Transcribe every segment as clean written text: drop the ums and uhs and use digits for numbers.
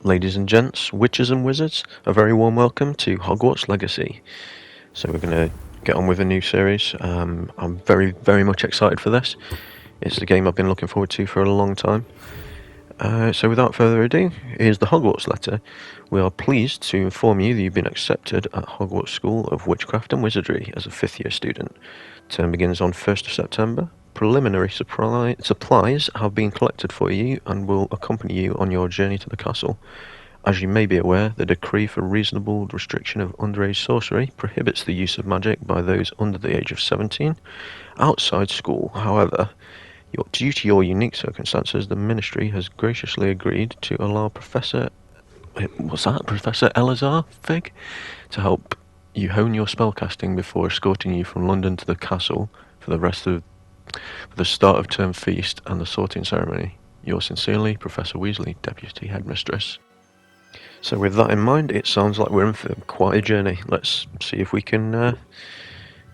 Ladies and gents, witches and wizards, a very warm welcome to Hogwarts Legacy. So we're going to get on with a new series. I'm very much excited for this. It's a game I've been looking forward to for a long time. So without further ado, here's the Hogwarts letter. We are pleased to inform you that you've been accepted at Hogwarts School of Witchcraft and Wizardry as a 5th year student. Term begins on 1st of September. Preliminary supplies have been collected for you and will accompany you on your journey to the castle. As you may be aware, the decree for reasonable restriction of underage sorcery prohibits the use of magic by those under the age of 17 outside school. However, due to your unique circumstances, the Ministry has graciously agreed to allow Professor Elazar Fig to help you hone your spellcasting before escorting you from London to the castle for the start of term feast and the sorting ceremony. Yours sincerely, Professor Weasley, Deputy Headmistress. So with that in mind, it sounds like we're in for quite a journey. Let's see if we can,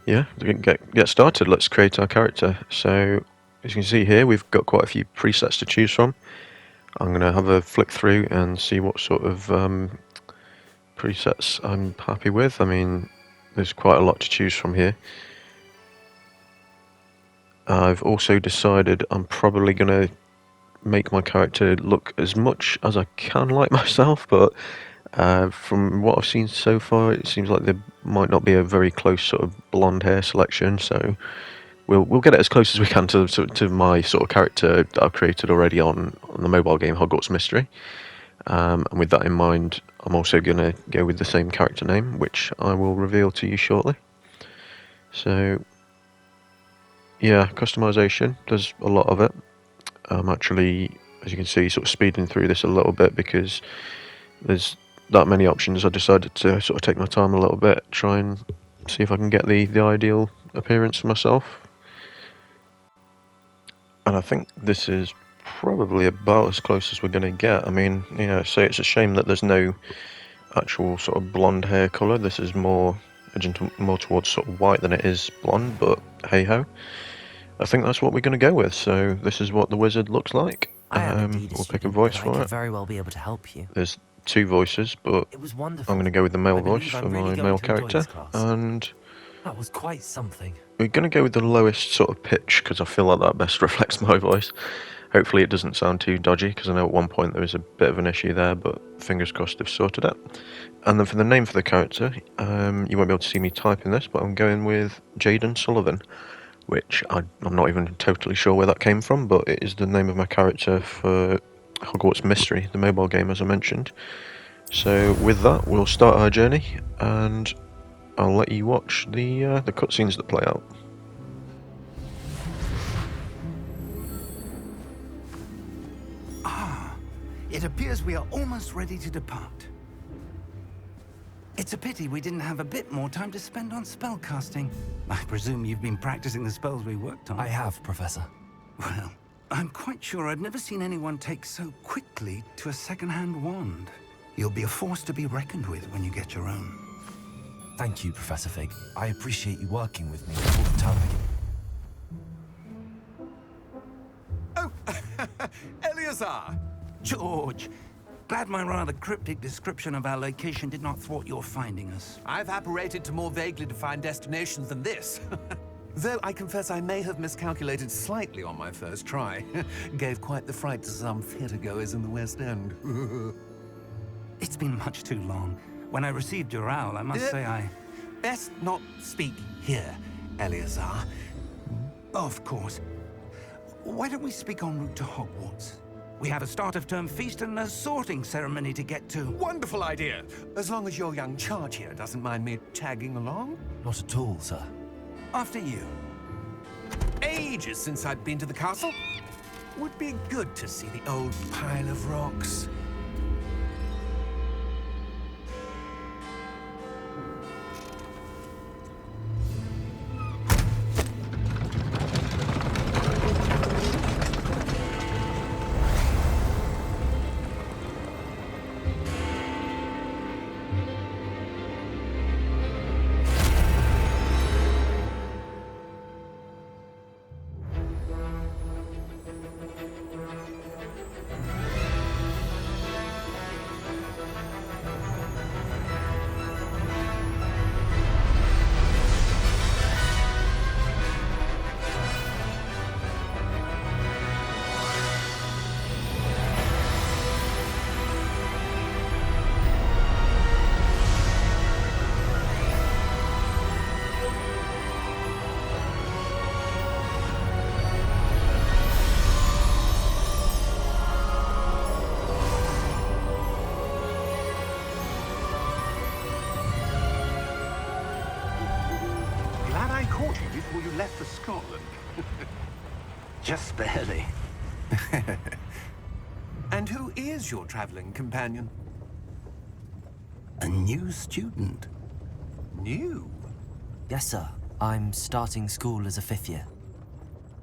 get started. Let's create our character. So, as you can see here, we've got quite a few presets to choose from. I'm going to have a flick through and see what sort of presets I'm happy with. I mean, there's quite a lot to choose from here. I've also decided I'm probably going to make my character look as much as I can like myself, but from what I've seen so far, it seems like there might not be a very close sort of blonde hair selection. So we'll get it as close as we can to my sort of character that I've created already on the mobile game Hogwarts Mystery. And with that in mind, I'm also going to go with the same character name, which I will reveal to you shortly. So yeah, customization, there's a lot of it. I'm actually, as you can see, sort of speeding through this a little bit because there's that many options. I decided to sort of take my time a little bit, try and see if I can get the ideal appearance for myself. And I think this is probably about as close as we're going to get. I mean, so it's a shame that there's no actual sort of blonde hair colour. This is more towards sort of white than it is blonde, but hey ho. I think that's what we're going to go with. So this is what the wizard looks like. We'll pick a voice for it. Very well be able to help you. There's 2 voices, but I'm going to go with the male voice for my male character, and that was quite something. We're going to go with the lowest sort of pitch because I feel like that best reflects my voice. Hopefully it doesn't sound too dodgy, because I know at one point there was a bit of an issue there, but fingers crossed they've sorted it. And then for the name for the character, you won't be able to see me typing this, but I'm going with Jaden Sullivan, which I'm not even totally sure where that came from, but it is the name of my character for Hogwarts Mystery, the mobile game, as I mentioned. So with that, we'll start our journey, and I'll let you watch the cutscenes that play out. It appears we are almost ready to depart. It's a pity we didn't have a bit more time to spend on spellcasting. I presume you've been practicing the spells we worked on. I have, Professor. Well, I'm quite sure I've never seen anyone take so quickly to a second-hand wand. You'll be a force to be reckoned with when you get your own. Thank you, Professor Fig. I appreciate you working with me all the time. Oh, Eleazar! George, glad my rather cryptic description of our location did not thwart your finding us. I've apparated to more vaguely defined destinations than this. Though I confess I may have miscalculated slightly on my first try. Gave quite the fright to some theatergoers in the West End. It's been much too long. When I received your owl, I must say I... Best not speak here, Eleazar. Of course. Why don't we speak en route to Hogwarts? We have a start-of-term feast and a sorting ceremony to get to. Wonderful idea! As long as your young charge here doesn't mind me tagging along. Not at all, sir. After you. Ages since I'd been to the castle. Would be good to see the old pile of rocks. barely. And who is your traveling companion? A new student. New? Yes, sir. I'm starting school as a 5th year.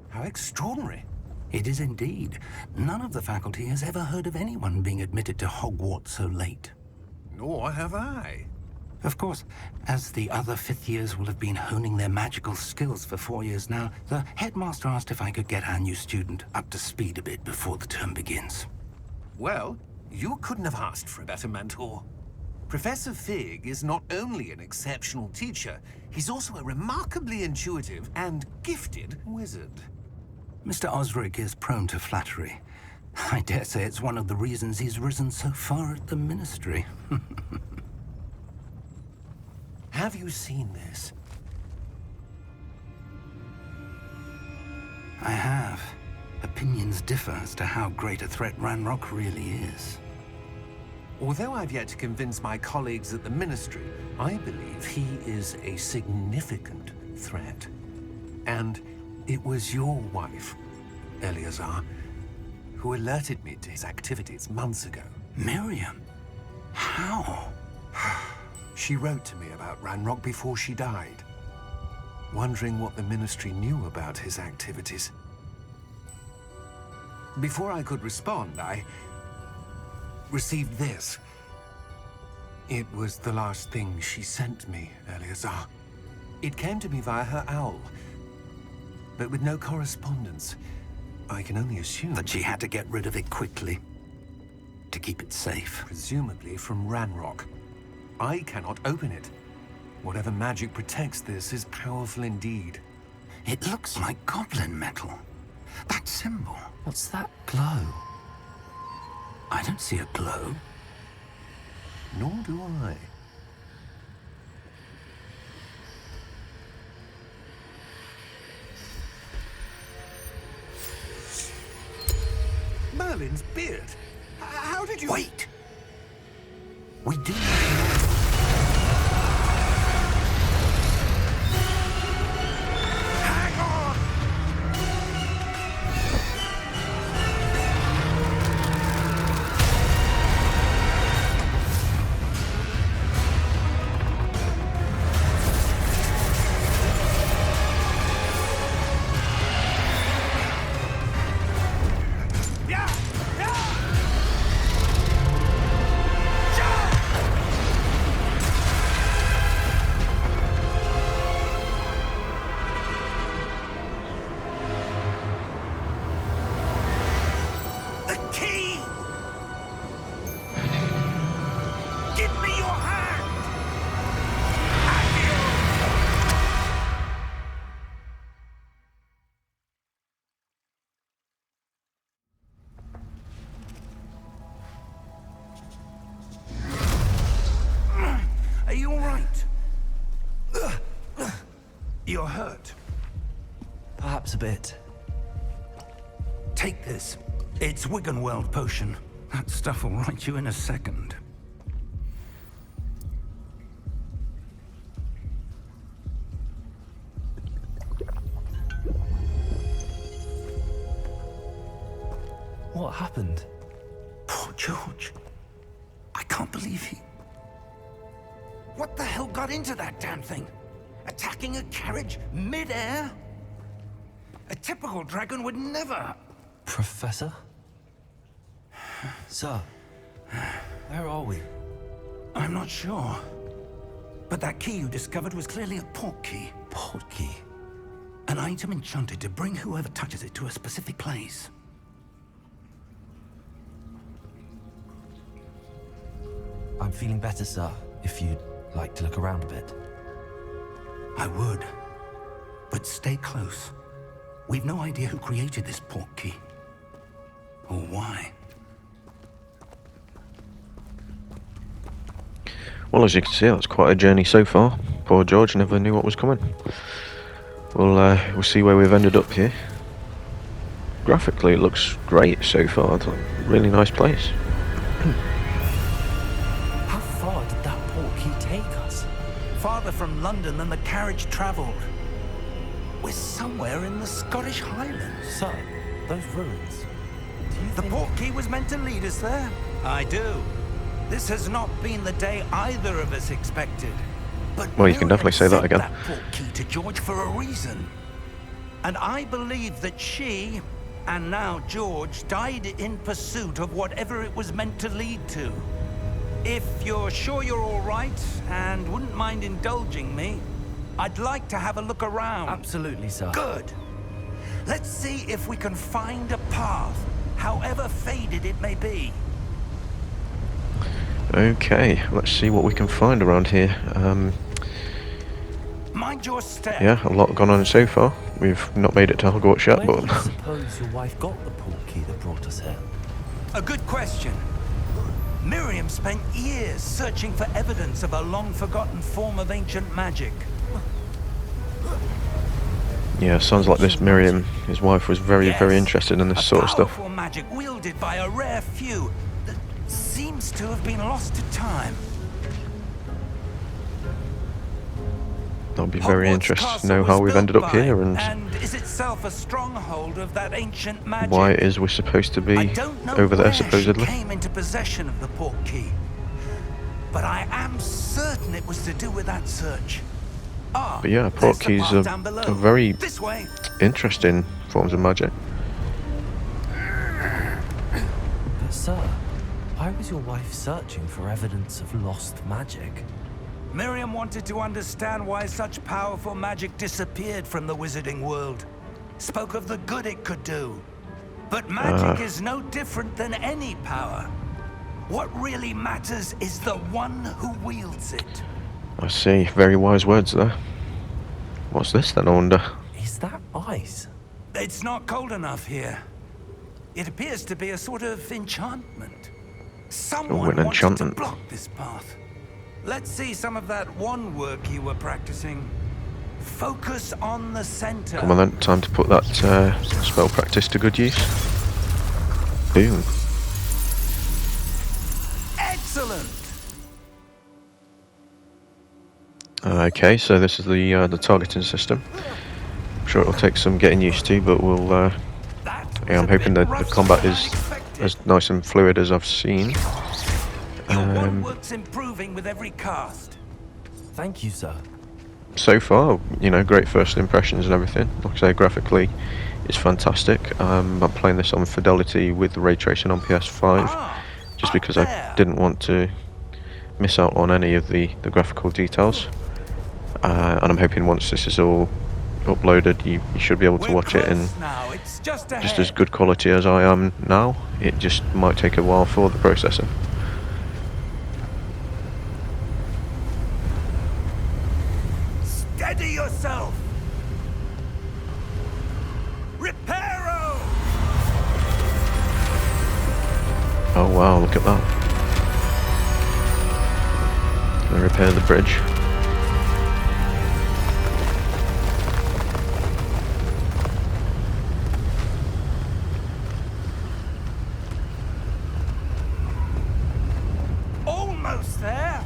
How extraordinary. It is indeed. None of the faculty has ever heard of anyone being admitted to Hogwarts so late. Nor have I. Of course, as the other 5th years will have been honing their magical skills for 4 years now, the headmaster asked if I could get our new student up to speed a bit before the term begins. Well, you couldn't have asked for a better mentor. Professor Fig is not only an exceptional teacher, he's also a remarkably intuitive and gifted wizard. Mr. Osric is prone to flattery. I dare say it's one of the reasons he's risen so far at the Ministry. Have you seen this? I have. Opinions differ as to how great a threat Ranrock really is. Although I've yet to convince my colleagues at the Ministry, I believe he is a significant threat. And it was your wife, Eleazar, who alerted me to his activities months ago. Miriam? How? She wrote to me about Ranrock before she died, wondering what the Ministry knew about his activities. Before I could respond, I received this. It was the last thing she sent me, Eleazar. It came to me via her owl, but with no correspondence. I can only assume That she had to get rid of it quickly. To keep it safe. presumably from Ranrock. I cannot open it. Whatever magic protects this is powerful indeed. It looks like goblin metal. That symbol. What's that glow? I don't see a glow. Nor do I. Merlin's beard. How did you... Wait! We do need to know. Hang on! Yeah! Yeah! The key! Give me your hand! Are you all right? You're hurt. Perhaps a bit. Take this. It's Wiggenweld potion. That stuff will right you in a second. What happened? Poor George. I can't believe he... What the hell got into that damn thing? Attacking a carriage mid-air? A typical dragon would never... Professor? Sir, where are we? I'm not sure. But that key you discovered was clearly a port key. Port key? An item enchanted to bring whoever touches it to a specific place. I'm feeling better, sir, if you'd like to look around a bit. I would. But stay close. We've no idea who created this port key. Or why. Well, as you can see, that's quite a journey so far. Poor George never knew what was coming. We'll see where we've ended up here. Graphically, it looks great so far. It's a really nice place. How far did that port key take us? Farther from London than the carriage travelled. We're somewhere in the Scottish Highlands. Sir, Those ruins. Do you The think... portkey was meant to lead us there? I do. This has not been the day either of us expected. But Well, you can Miriam definitely say that sent again. that portkey to George for a reason. And I believe that she, and now George, died in pursuit of whatever it was meant to lead to. If you're sure you're all right, and wouldn't mind indulging me, I'd like to have a look around. Absolutely, sir. Good. Let's see if we can find a path, however faded it may be. Okay, let's see what we can find around here. Mind your step. Yeah, a lot gone on so far. We've not made it to Hogwarts yet, Where do you but suppose your wife got the portkey that brought us here? A good question. Miriam spent years searching for evidence of a long-forgotten form of ancient magic. yeah, sounds like this Miriam, his wife, was very, very Yes, interested in this a sort of stuff. powerful magic wielded by a rare few that seems to have been lost to time. I'll be very Hogwarts interested to Castle know was how we've built ended up by, here and is itself a stronghold of that ancient magic. why it is we're supposed to I be don't know over there, where supposedly. she came into possession of the portkey, but I am certain it was to do with that search. Ah, But yeah, there's the portkeys path down below. are very This way. interesting forms of magic. But, sir, why was your wife searching for evidence of lost magic? Miriam wanted to understand why such powerful magic disappeared from the wizarding world. Spoke of the good it could do. But magic is no different than any power. What really matters is the one who wields it. I see, very wise words there. What's this then, I wonder? Is that ice? It's not cold enough here. It appears to be a sort of enchantment. Someone an wanted enchantment. to block this path. Let's see some of that one work you were practicing. Focus on the center. Come on then, time to put that spell practice to good use. Boom. Excellent. Okay, so this is the targeting system. I'm sure it'll take some getting used to, but we'll. That Yeah, was I'm a hoping bit that the rougher combat than is I expected. as nice and fluid as I've seen. Your one work's improving with every cast. Thank you, sir. So far, you know, great first impressions and everything. Like I say, graphically, it's fantastic. I'm playing this on fidelity with ray tracing on PS5, just Up because there. I didn't want to miss out on any of the graphical details. And I'm hoping once this is all uploaded, you should be able to We're watch it in close now. It's just just ahead. as good quality as I am now. It just might take a while for the processing. Steady yourself. Reparo. Oh wow, look at that. Gonna repair the bridge. Almost there.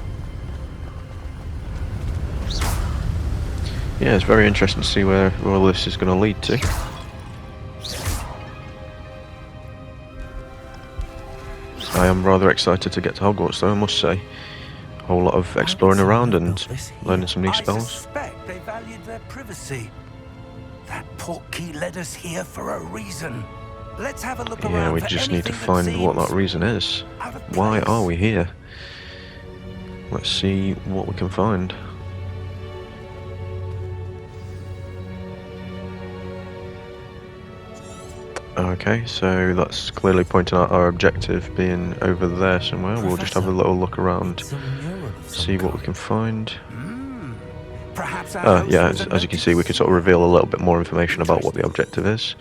Yeah, it's very interesting to see where all this is going to lead to. I am rather excited to get to Hogwarts though, I must say. A whole lot of exploring around and learning some new I spells. suspect they valued their privacy. That portkey led us here for a reason. Let's have a look around. Yeah, we for just need to anything find what that seems reason is. out of Why place. are we here? Let's see what we can find. Okay, so that's clearly pointing out our objective being over there somewhere. We'll just have a little look around, It's a mural of some see what we kind. can find. Perhaps our host Yeah, was a as you can see, we can sort of reveal a little bit more information about what the objective is.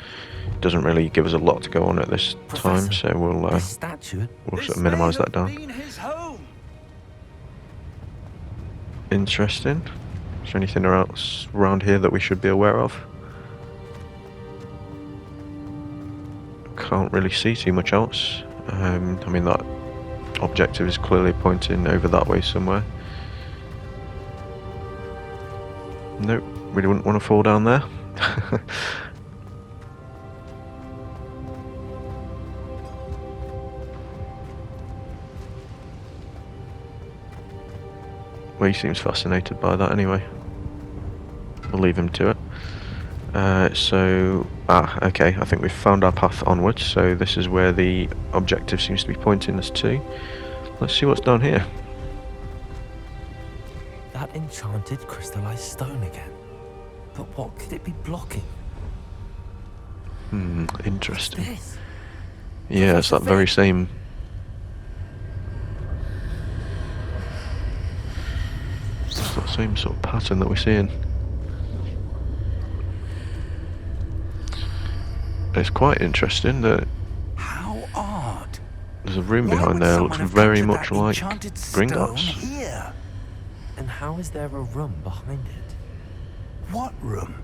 Doesn't really give us a lot to go on at this time, Professor, so we'll This statue. sort of minimise that down. Been his home. Interesting. Is there anything else around here that we should be aware of? Can't really see too much else. I mean, that objective is clearly pointing over that way somewhere. Nope, really wouldn't want to fall down there. Well, he seems fascinated by that anyway. We'll leave him to it. Okay, I think we've found our path onwards, so this is where the objective seems to be pointing us to. Let's see what's down here. That enchanted crystallized stone again. But what could it be blocking? Interesting. This? Yeah, it's that very same... It's that same sort of pattern that we're seeing. It's quite interesting that How odd. there's a room Why behind would there that someone looks have very captured much that like enchanted stone Gringotts. here? And how is there a room behind it? What room?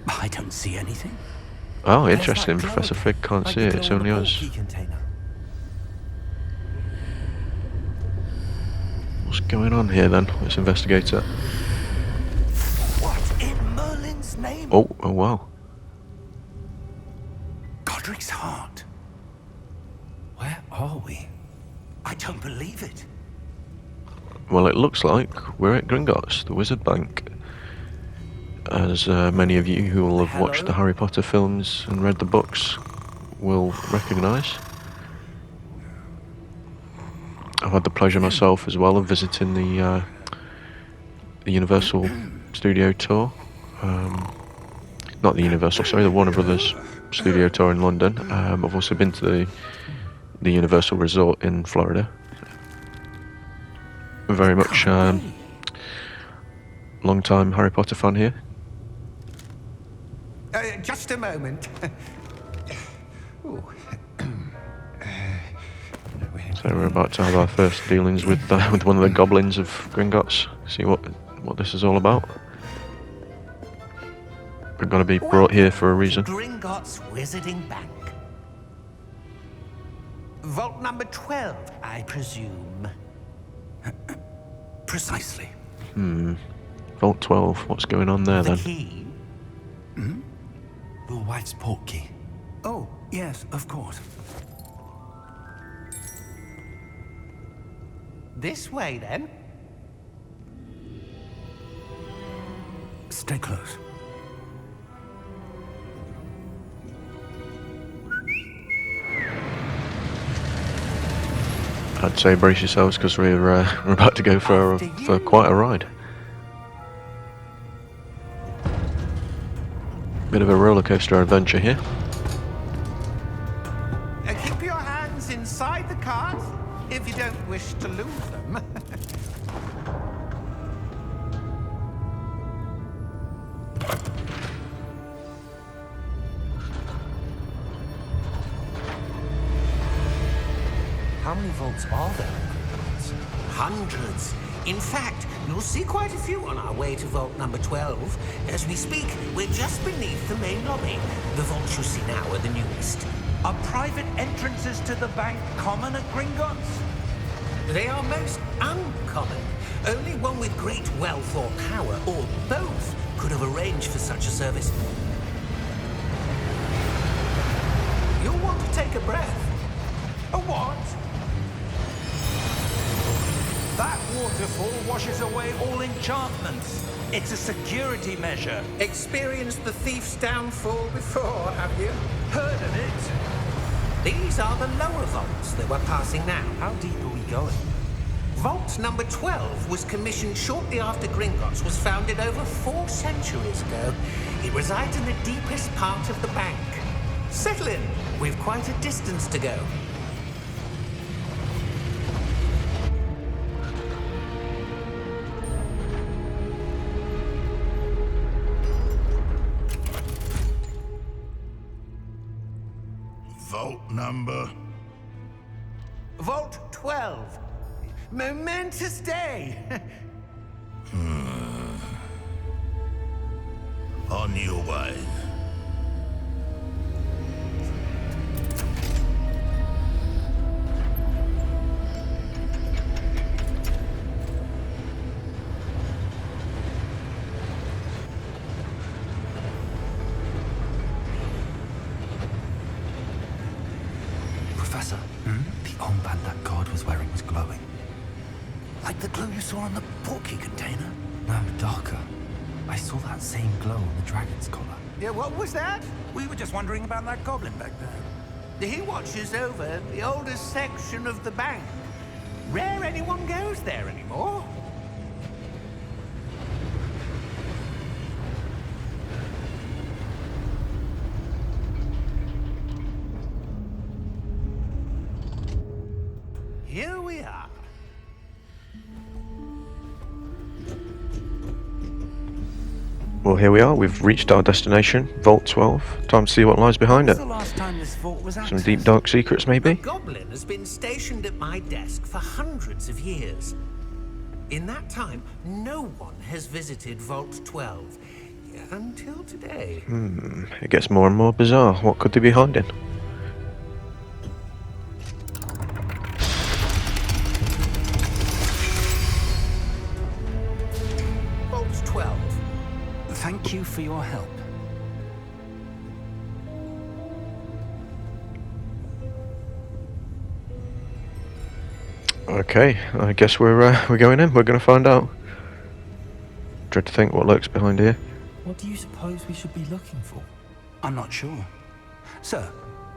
I don't see anything. Oh, There's interesting. that glow Professor again, Fig can't like see the it, glow it's in the only us. portkey container. What's going on here then? Let's investigate it. What in Merlin's name? Oh wow. Godric's heart. Where are we? I don't believe it. Well, it looks like we're at Gringotts, the Wizard Bank. As many of you who will have watched the Harry Potter films and read the books will recognise. I've had the pleasure myself as well of visiting the Universal Studio Tour. Not the Universal, sorry, the Warner Brothers Studio Tour in London. I've also been to the Universal Resort in Florida. Very much long time Harry Potter fan here. Just a moment. Ooh. So we're about to have our first dealings with one of the goblins of Gringotts. See what this is all about. We're going to be brought here for a reason. Gringotts Wizarding Bank. Vault number 12, I presume. Precisely. Vault 12. What's going on there The then? key? Your wife's portkey. Oh, yes, of course. This way, then. Stay close. I'd say brace yourselves because we're about to go for quite a ride. Bit of a roller coaster adventure here. Keep your hands inside the cart if you don't wish to lose them. How many vaults are there in Gringotts? Hundreds. In fact, you'll see quite a few on our way to vault number 12. As we speak, we're just beneath the main lobby. The vaults you see now are the newest. Are private entrances to the bank common at Gringotts? They are most uncommon. Only one with great wealth or power, or both, could have arranged for such a service. You'll want to take a breath. A what? That waterfall washes away all enchantments. It's a security measure. Experienced the thief's downfall before, have you? Heard of it? These are the lower vaults that we're passing now. How deep are we going? Vault number 12 was commissioned shortly after Gringotts was founded over 4 centuries ago. It resides in the deepest part of the bank. Settle in. We've quite a distance to go. Vault number. Vault 12. Momentous day. On your way. Professor, the armband that guard was wearing was glowing. Like like the glow you saw on the portkey container? No, darker. I saw that same glow on the dragon's collar. Yeah, what was that? We were just wondering about that goblin back there. He watches over the oldest section of the bank. Rare anyone goes there anymore. Here we are. Well, here we are. We've reached our destination, Vault 12. Time to see what lies behind it. When's the last time this vault was Some accessed? deep, dark secrets, The maybe? goblin has been stationed at my desk for hundreds of years. In that time, no one has visited Vault 12. Until today. It gets more and more bizarre. What could they be hiding? Vault 12. Thank you for your help. Okay, I guess we're going in. We're going to find out. Dread to think what lurks behind here. What do you suppose we should be looking for? I'm not sure. Sir,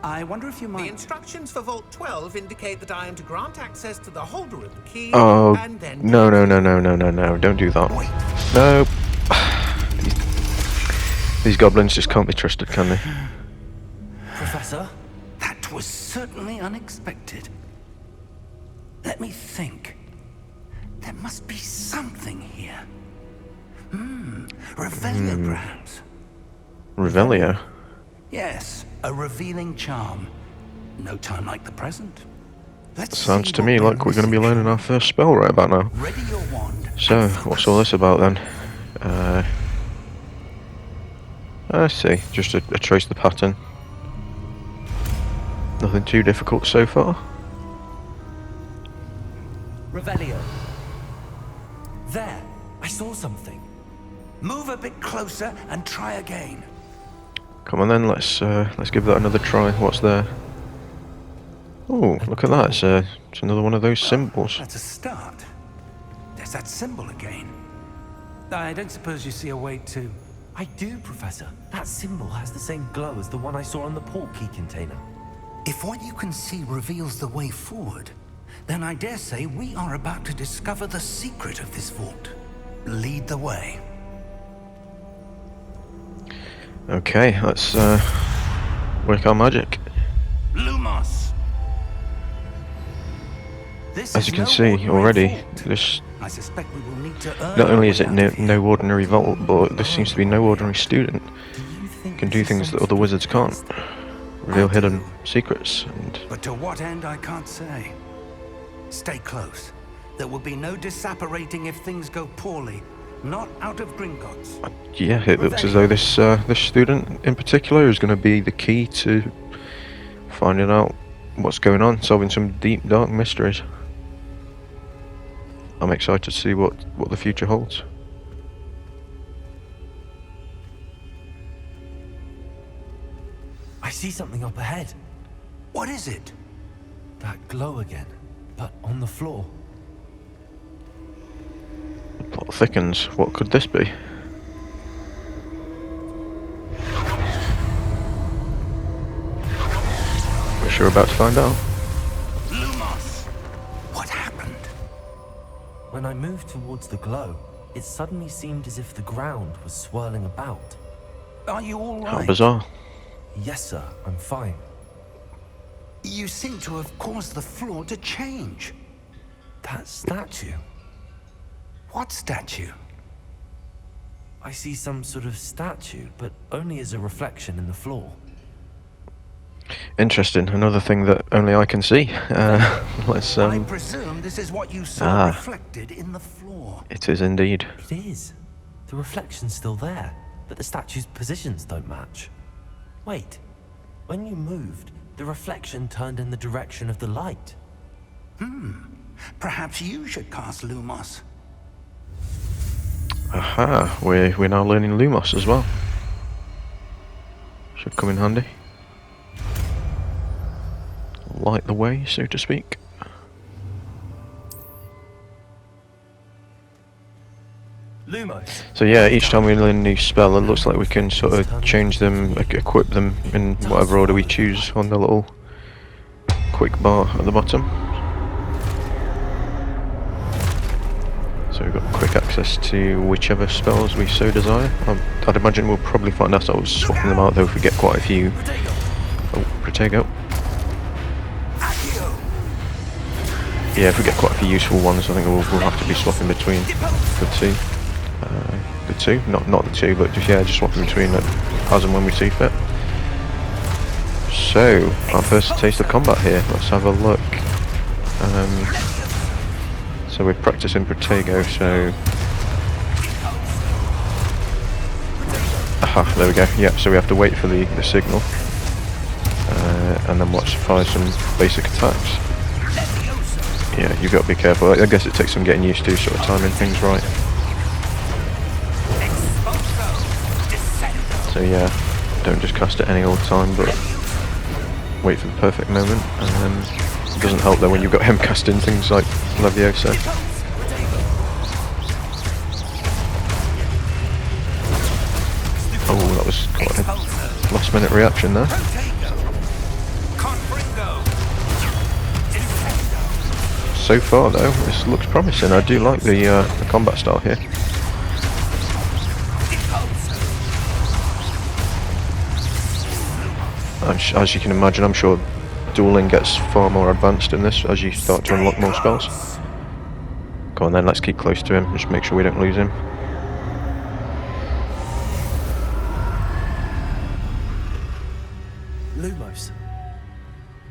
I wonder if you The might... instructions for Vault 12 indicate that I am to grant access to the holder of the key Oh, and then... no, don't do that. Wait. No. These goblins just can't be trusted, can they? Professor? That was certainly unexpected. Let me think. There must be something here. Revelio, perhaps. Revelio. Yes, a revealing charm. No time like the present. Let's Sounds see to what me we're like we're going to be missing. learning our first spell right about now. Ready your wand. So, and what's focus. all this about then? I see. Just a trace the pattern. Nothing too difficult so far. Revelio. There! I saw something. Move a bit closer and try again. Come on then, let's give that another try. What's there? Oh, look at that! It's another one of those symbols. That's a start. There's that symbol again. I don't suppose you see a way to... I do, Professor. That symbol has the same glow as the one I saw on the portkey container. If what you can see reveals the way forward, then I dare say we are about to discover the secret of this vault. Lead the way. Okay, let's work our magic. Lumos. This As is you can no see ordinary already, vault. this I suspect we will need to earn not our only is way it out no, of here. no ordinary vault, but this seems to be no ordinary student. Do you think Can this do is things some that other sort of wizards can't. test? Reveal I hidden do. secrets and But to what end, I can't say. Stay close. There will be no disapparating if things go poorly. Not out of Gringotts. yeah, it looks as though this this student in particular is going to be the key to finding out what's going on, solving some deep, dark mysteries. I'm excited to see what the future holds. I see something up ahead. What is it? That glow again, but on the floor. The plot thickens. What could this be? We're sure about to find out. Lumos! What happened? When I moved towards the glow, it suddenly seemed as if the ground was swirling about. Are you all How right? bizarre. Yes, sir, I'm fine. You seem to have caused the floor to change. That statue. What statue? I see some sort of statue, but only as a reflection in the floor. Interesting. Another thing that only I can see. Let's I presume this is what you saw Ah. reflected in the floor. It is indeed. It is. The reflection's still there, but the statue's positions don't match. Wait. When you moved, the reflection turned in the direction of the light. Perhaps you should cast Lumos. Aha, we're now learning Lumos as well. Should come in handy. Light the way, so to speak. Lumos. So yeah, each time we learn a new spell, it looks like we can sort of change them, equip them in whatever order we choose on the little quick bar at the bottom. So we've got quick access to whichever spells we so desire. I'd imagine we'll probably find ourselves swapping them out though if we get quite a few. Oh, Protego. Yeah, if we get quite a few useful ones, I think we'll have to be swapping between the two. Not the two, but just swapping between it as and when we see fit. So, our first taste of combat here. Let's have a look. So we're practicing Protego, so... Aha, there we go. Yeah, so we have to wait for the signal. And then fire some basic attacks. Yeah, you've got to be careful. I guess it takes some getting used to, sort of timing things right. So yeah, don't just cast at any old time, but wait for the perfect moment. And then it doesn't help though when you've got him casting things like Leviosa. Oh, that was quite a last minute reaction there. So far though, this looks promising. I do like the combat style here. As you can imagine, I'm sure dueling gets far more advanced in this as you start to unlock more spells. Go on then, let's keep close to him, just make sure we don't lose him. Lumos.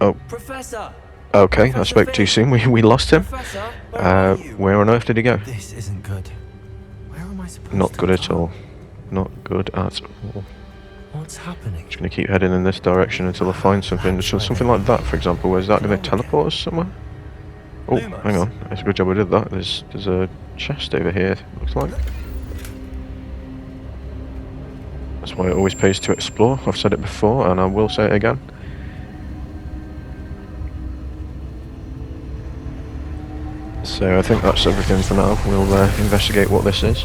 Oh. Professor! Okay, I spoke too soon, we lost him. Professor, where Where on earth did he go? This isn't good. Where am I supposed Not to good at go? all. Not good at all. What's happening? Just going to keep heading in this direction until I find something. So something like that, for example, where's that going to teleport us somewhere? Oh, hang on. It's a good job I did that. There's a chest over here, looks like. That's why it always pays to explore. I've said it before, and I will say it again. So I think that's everything for now. We'll investigate what this is.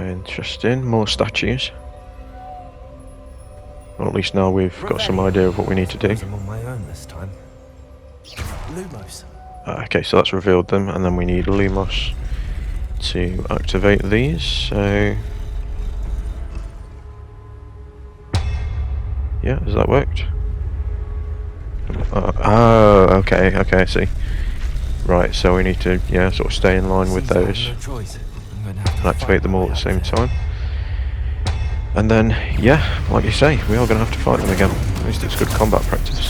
Interesting. More statues. Well, at least now we've got some idea of what we need to do. I'm on my own this time. Lumos. Okay, so that's revealed them, and then we need Lumos to activate these. So yeah, has that worked? Oh, okay, I see. Right, so we need to sort of stay in line with those. No choice. I'm going to have to Activate them all at the same time. And then, yeah, like you say, we are going to have to fight them again. At least it's good combat practice.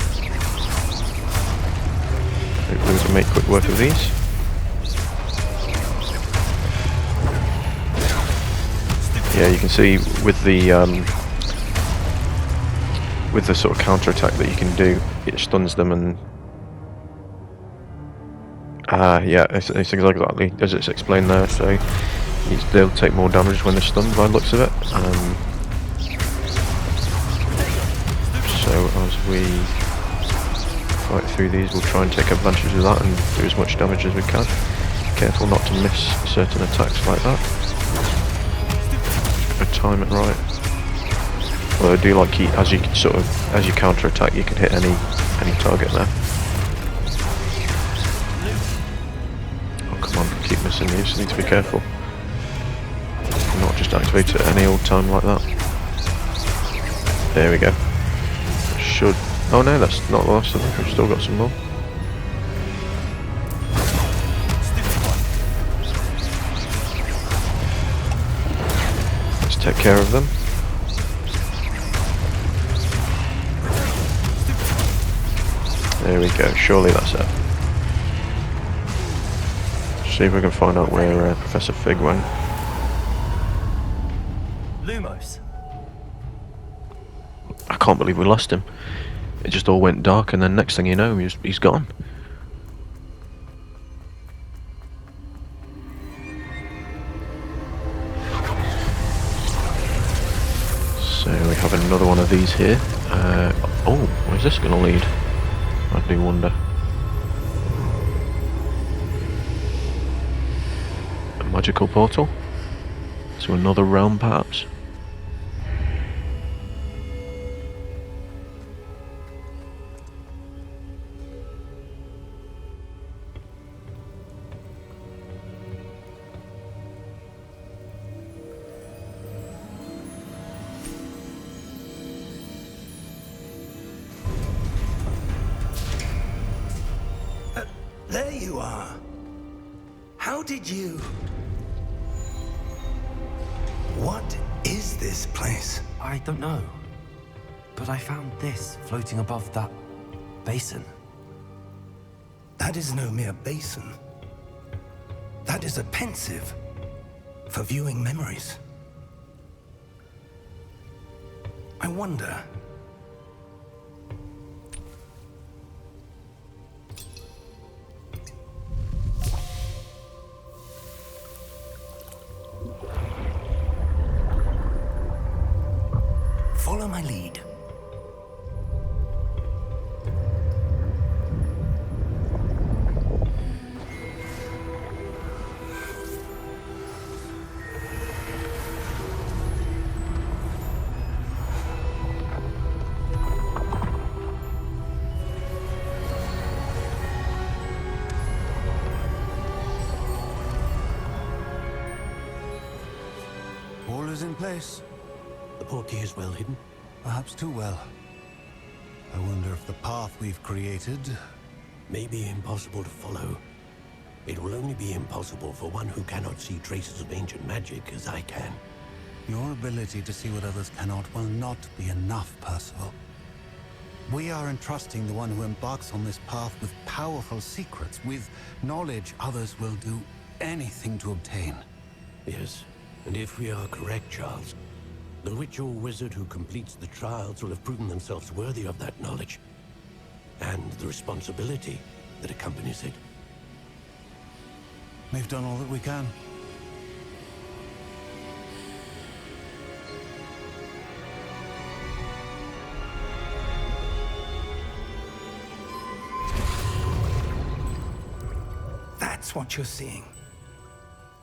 Hopefully we can make quick work of these. Yeah, you can see with the sort of counter attack that you can do, it stuns them and yeah, it's exactly as it's explained there. So they'll take more damage when they're stunned by the looks of it. So as we fight through these, we'll try and take advantage of that and do as much damage as we can. Careful not to miss certain attacks like that. Just time it right. Well, I do like as you counter attack, you can hit any target there. Oh come on, keep missing these. Need to be careful. Not just activate it at any old time like that. There we go. Should. Oh no, that's not the last of them. We've still got some more. Let's take care of them. There we go, surely that's it. See if we can find out where Professor Fig went. Lumos. I can't believe we lost him. It just all went dark and then next thing you know, he's gone. So we have another one of these here. Oh, where's this going to lead? I do wonder. Magical portal? To another realm, perhaps? There you are. How did you... What is this place? I don't know. But I found this floating above that basin. That is no mere basin. That is a pensive for viewing memories. I wonder... Follow my lead. All is in place. The portkey is well hidden. Perhaps too well. I wonder if the path we've created... May be impossible to follow. It will only be impossible for one who cannot see traces of ancient magic as I can. Your ability to see what others cannot will not be enough, Percival. We are entrusting the one who embarks on this path with powerful secrets, with knowledge others will do anything to obtain. Yes, and if we are correct, Charles, the witch or wizard who completes the trials will have proven themselves worthy of that knowledge, and the responsibility that accompanies it. We've done all that we can. That's what you're seeing.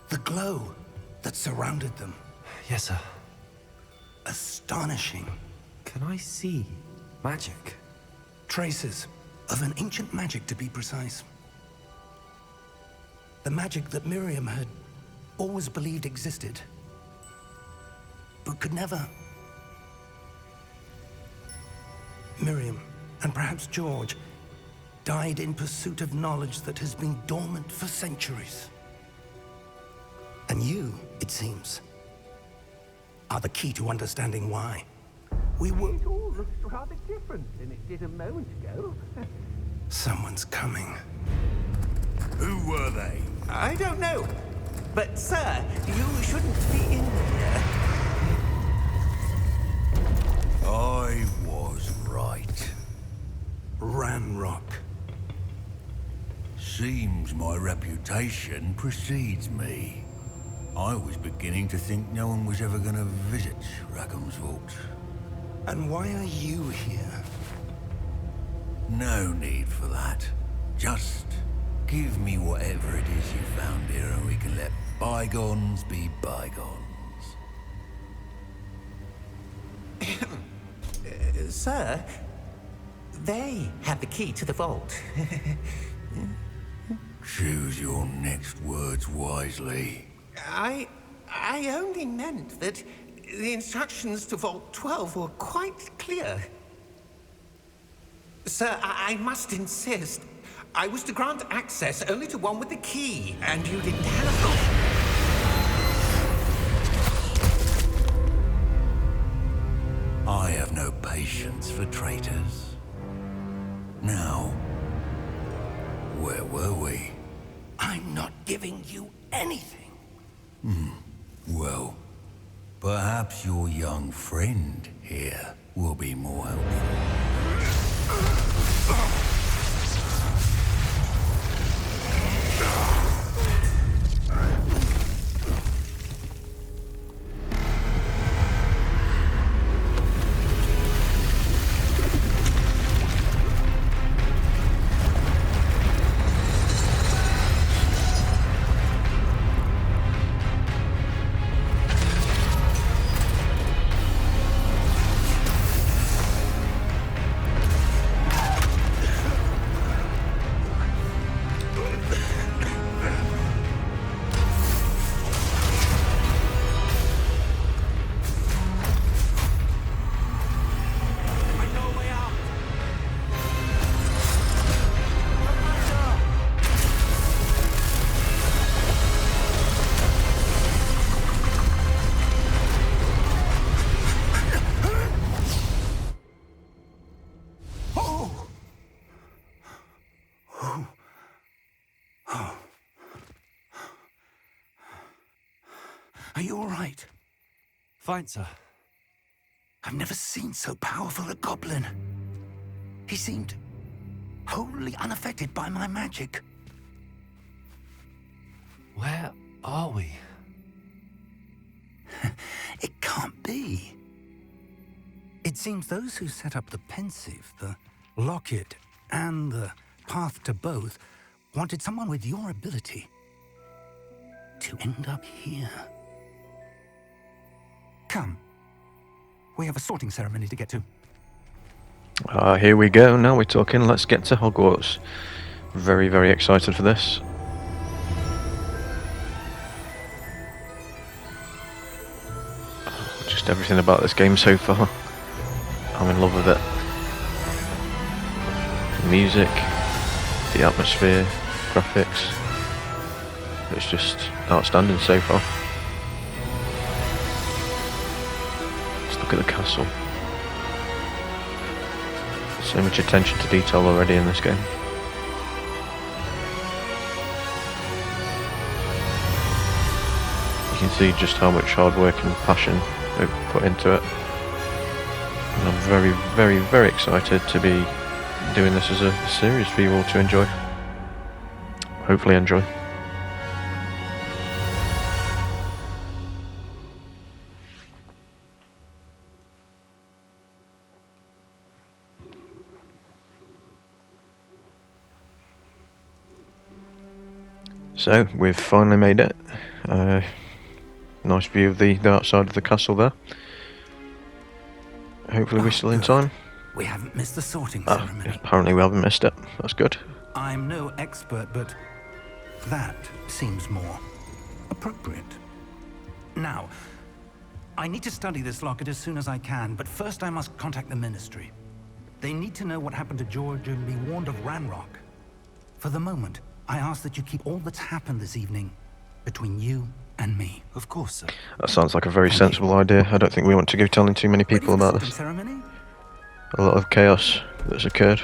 The glow that surrounded them. Yes, sir. Astonishing. Can I see magic? Traces of an ancient magic, to be precise. The magic that Miriam had always believed existed, but could never. Miriam, and perhaps George, died in pursuit of knowledge that has been dormant for centuries. And you, it seems, are the key to understanding why. We were... It all looks rather different than it did a moment ago. Someone's coming. Who were they? I don't know. But, sir, you shouldn't be in here. I was right. Ranrock. Seems my reputation precedes me. I was beginning to think no one was ever going to visit Rackham's vault. And why are you here? No need for that. Just give me whatever it is you found here and we can let bygones be bygones. Sir, they have the key to the vault. Choose your next words wisely. I only meant that the instructions to Vault 12 were quite clear. Sir, I must insist. I was to grant access only to one with the key, and you didn't have I have no patience for traitors. Now, where were we? I'm not giving you anything. Well, perhaps your young friend here will be more helpful. Are you all right? Fine, sir. I've never seen so powerful a goblin. He seemed wholly unaffected by my magic. Where are we? It can't be. It seems those who set up the pensive, the locket, and the path to both wanted someone with your ability to end up here. Come. We have a sorting ceremony to get to. Here we go, now we're talking. Let's get to Hogwarts. Very, very excited for this. Just everything about this game so far. I'm in love with it. The music, the atmosphere, graphics. It's just outstanding so far. Let's look at the castle. So much attention to detail already in this game. You can see just how much hard work and passion they've put into it. And I'm very, very, very excited to be doing this as a series for you all to enjoy. Hopefully enjoy. So, we've finally made it. Nice view of the outside of the castle there. Hopefully we're still in time. We haven't missed the sorting ceremony. Apparently we haven't missed it. That's good. I'm no expert, but that seems more appropriate. Now, I need to study this locket as soon as I can, but first I must contact the Ministry. They need to know what happened to George and be warned of Ranrock. For the moment, I ask that you keep all that's happened this evening between you and me. Of course, sir. That sounds like a very sensible idea. I don't think we want to go telling too many people about this. Ceremony? A lot of chaos that's occurred.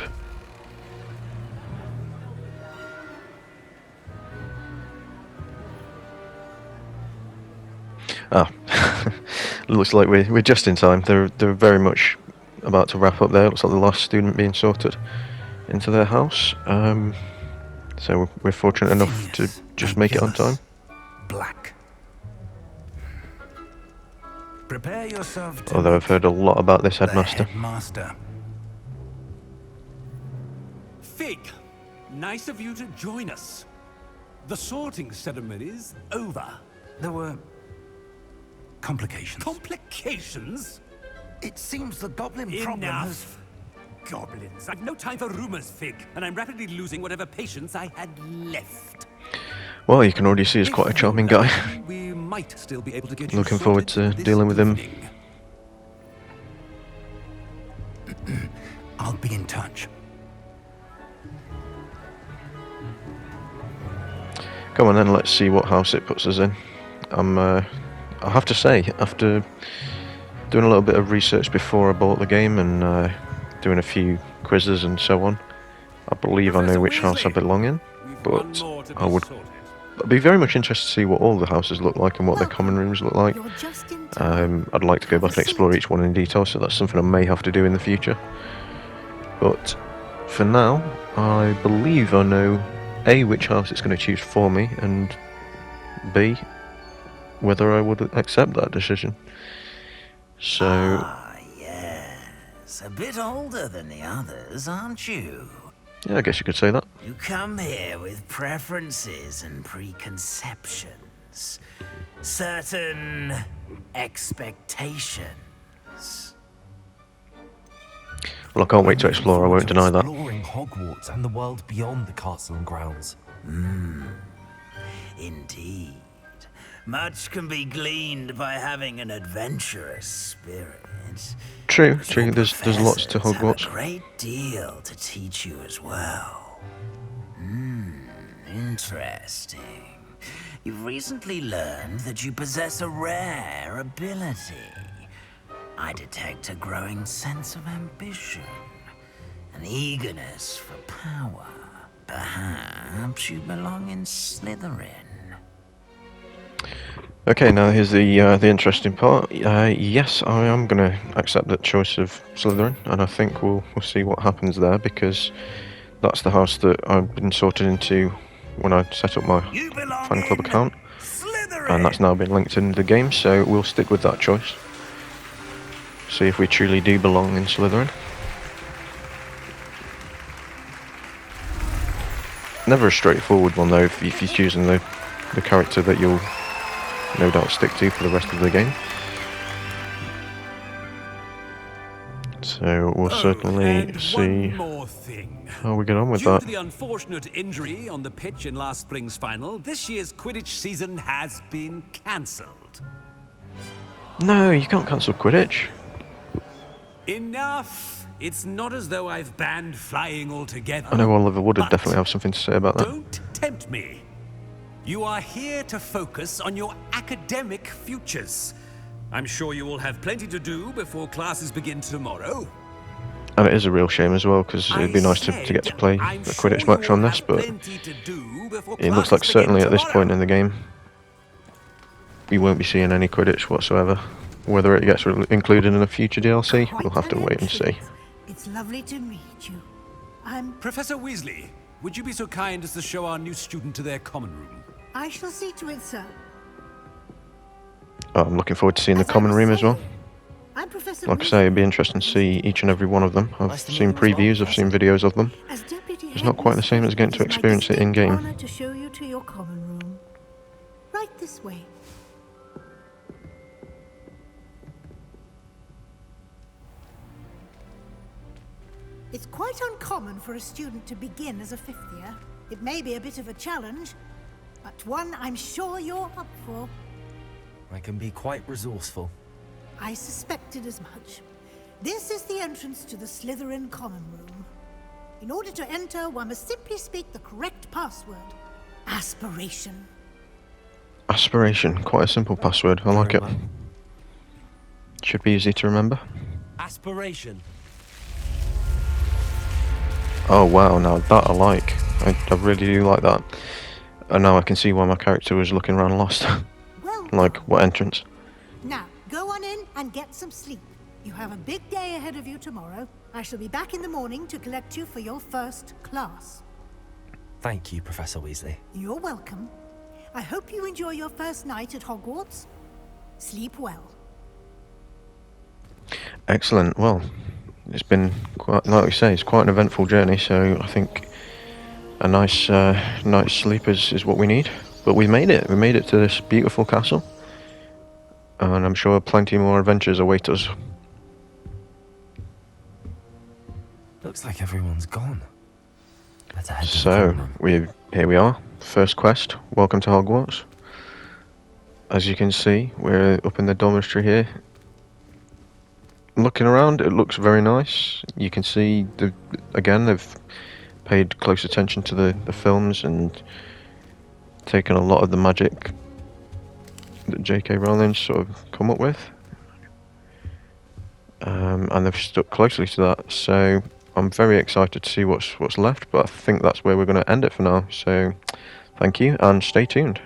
Looks like we're just in time. They're very much about to wrap up there. Looks like the last student being sorted into their house. So we're fortunate enough to just make it on time. Black. Prepare yourself to Although I've heard a lot about this headmaster. Headmaster. Fig, nice of you to join us. The sorting ceremony's over. There were complications. Complications? It seems the goblin problem has... Enough! Goblins. I've no time for rumors, Fig, and I'm rapidly losing whatever patience I had left. Well, you can already see he's quite a charming guy. We might still be able to get you Looking forward to sorted this dealing with him. evening. I'll be in touch. Come on then, let's see what house it puts us in. I have to say, after doing a little bit of research before I bought the game and doing a few quizzes and so on, I believe I know which house I belong in, but I'd be very much interested to see what all the houses look like and what their common rooms look like. I'd like to go back and explore each one in detail, so that's something I may have to do in the future. But for now, I believe I know A, which house it's going to choose for me, and B, whether I would accept that decision. So... Ah, yes. A bit older than the others, aren't you? yeah, I guess you could say that. You come here with preferences and preconceptions. Certain expectations. Well, I can't wait to explore, I won't deny that. Exploring Hogwarts and the world beyond the castle and grounds. Indeed. Much can be gleaned by having an adventurous spirit. True, there's lots to Professors have Hogwarts. a great deal to teach you as well. Interesting. You've recently learned that you possess a rare ability. I detect a growing sense of ambition, an eagerness for power. Perhaps you belong in Slytherin. Okay, now here's the interesting part. Yes, I am going to accept that choice of Slytherin, and I think we'll see what happens there, because that's the house that I've been sorted into when I set up my fan club account, and that's now been linked into the game. So we'll stick with that choice. See if we truly do belong in Slytherin. Never a straightforward one though, if you're choosing the character that you'll no doubt stick to for the rest of the game. So we'll certainly see how we get on with Due that. to the unfortunate injury on the pitch in last spring's final, this year's Quidditch season has been cancelled. No, you can't cancel Quidditch. Enough! It's not as though I've banned flying altogether. I know Oliver would but definitely have something to say about that. Don't tempt me. You are here to focus on your academic futures. I'm sure you will have plenty to do before classes begin tomorrow. And it is a real shame as well, because it'd be nice to get to play a Quidditch match on this, but it looks like certainly at this point in the game you won't be seeing any Quidditch whatsoever. Whether it gets included in a future DLC, we'll have to wait and see. It's lovely to meet you. I'm... Professor Weasley, would you be so kind as to show our new student to their common room? I shall see to it, sir. I'm looking forward to seeing the common room as well. I'm Professor Like I say, it'd be interesting to see each and every one of them. I've seen previews, I've seen videos of them. It's not quite the same as getting to experience it in game. Honor to show you to your common room. Right this way. It's quite uncommon for a student to begin as a fifth year. It may be a bit of a challenge, but one I'm sure you're up for. I can be quite resourceful. I suspected as much. This is the entrance to the Slytherin common room. In order to enter, one must simply speak the correct password. Aspiration. Aspiration, quite a simple password, I like it. Should be easy to remember. Aspiration. Oh wow, now that I like. I really do like that. And now I can see why my character was looking around lost. Like, what entrance? Now, go on in and get some sleep. You have a big day ahead of you tomorrow. I shall be back in the morning to collect you for your first class. Thank you, Professor Weasley. You're welcome. I hope you enjoy your first night at Hogwarts. Sleep well. Excellent. Well, it's been quite, like we say, it's quite an eventful journey. So I think a nice night's sleep is what we need. But we made it. We made it to this beautiful castle, and I'm sure plenty more adventures await us. Looks like everyone's gone. Let's head to the So common room. here we are. First quest. Welcome to Hogwarts. As you can see, we're up in the dormitory here. Looking around, it looks very nice. You can see again they've paid close attention to the films and taken a lot of the magic that J.K. Rowling sort of come up with, and they've stuck closely to that. So I'm very excited to see what's left, but I think that's where we're going to end it for now. So thank you and stay tuned.